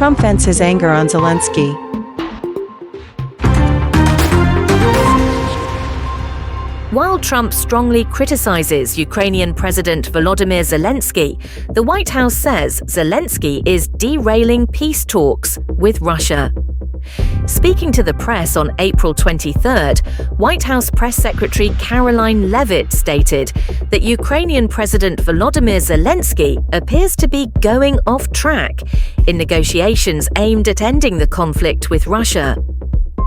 Trump vents his anger on Zelensky. While Trump strongly criticizes Ukrainian President Volodymyr Zelensky, the White House says Zelensky is derailing peace talks with Russia. Speaking to the press on April 23rd, White House Press Secretary Karoline Leavitt stated that Ukrainian President Volodymyr Zelensky appears to be going off track in negotiations aimed at ending the conflict with Russia.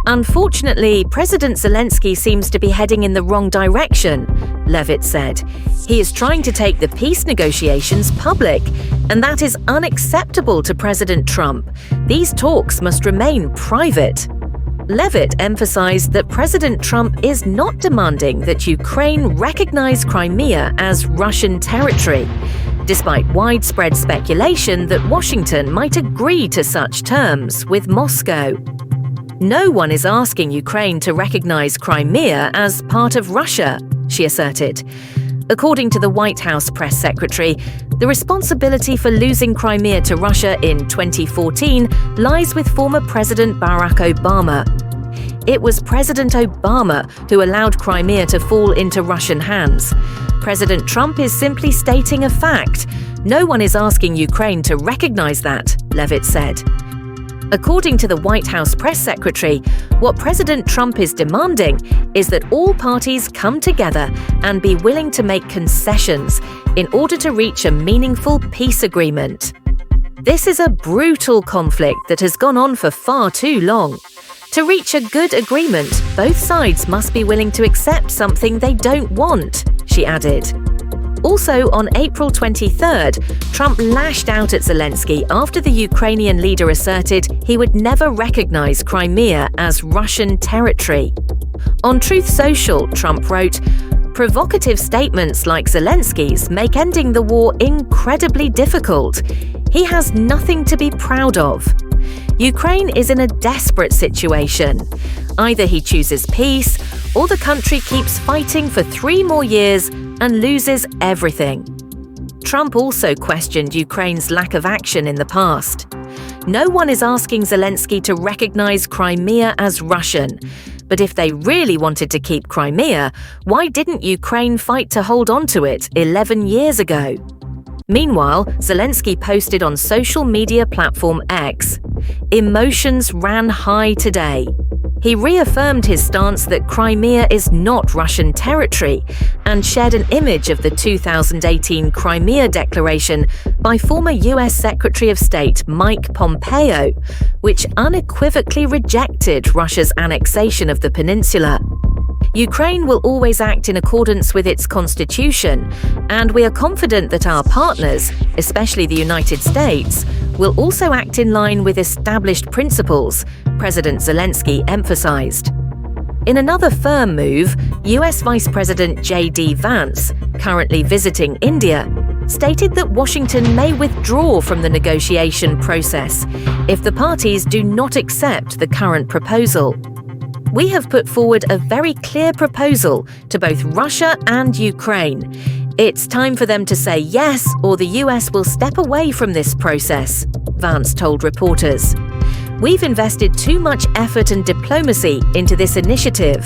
Unfortunately, President Zelensky seems to be heading in the wrong direction, Leavitt said. He is trying to take the peace negotiations public, and that is unacceptable to President Trump. These talks must remain private. Leavitt emphasized that President Trump is not demanding that Ukraine recognize Crimea as Russian territory, despite widespread speculation that Washington might agree to such terms with Moscow. No one is asking Ukraine to recognize Crimea as part of Russia, she asserted. According to the White House press secretary, the responsibility for losing Crimea to Russia in 2014 lies with former President Barack Obama. It was President Obama who allowed Crimea to fall into Russian hands. President Trump is simply stating a fact. No one is asking Ukraine to recognize that, Leavitt said. According to the White House press secretary, what President Trump is demanding is that all parties come together and be willing to make concessions in order to reach a meaningful peace agreement. This is a brutal conflict that has gone on for far too long. To reach a good agreement, both sides must be willing to accept something they don't want, she added. Also, on April 23rd, Trump lashed out at Zelensky after the Ukrainian leader asserted he would never recognize Crimea as Russian territory. On Truth Social, Trump wrote, "Provocative statements like Zelensky's make ending the war incredibly difficult. He has nothing to be proud of. Ukraine is in a desperate situation. Either he chooses peace, or the country keeps fighting for 3 more years and loses everything." Trump also questioned Ukraine's lack of action in the past. No one is asking Zelensky to recognize Crimea as Russian. But if they really wanted to keep Crimea, why didn't Ukraine fight to hold on to it 11 years ago? Meanwhile, Zelensky posted on social media platform X, "Emotions ran high today." He reaffirmed his stance that Crimea is not Russian territory and shared an image of the 2018 Crimea Declaration by former U.S. Secretary of State Mike Pompeo, which unequivocally rejected Russia's annexation of the peninsula. Ukraine will always act in accordance with its constitution, and we are confident that our partners, especially the United States, will also act in line with established principles, President Zelensky emphasized. In another firm move, U.S. Vice President J.D. Vance, currently visiting India, stated that Washington may withdraw from the negotiation process if the parties do not accept the current proposal. "We have put forward a very clear proposal to both Russia and Ukraine. It's time for them to say yes, or the US will step away from this process," Vance told reporters. "We've invested too much effort and diplomacy into this initiative."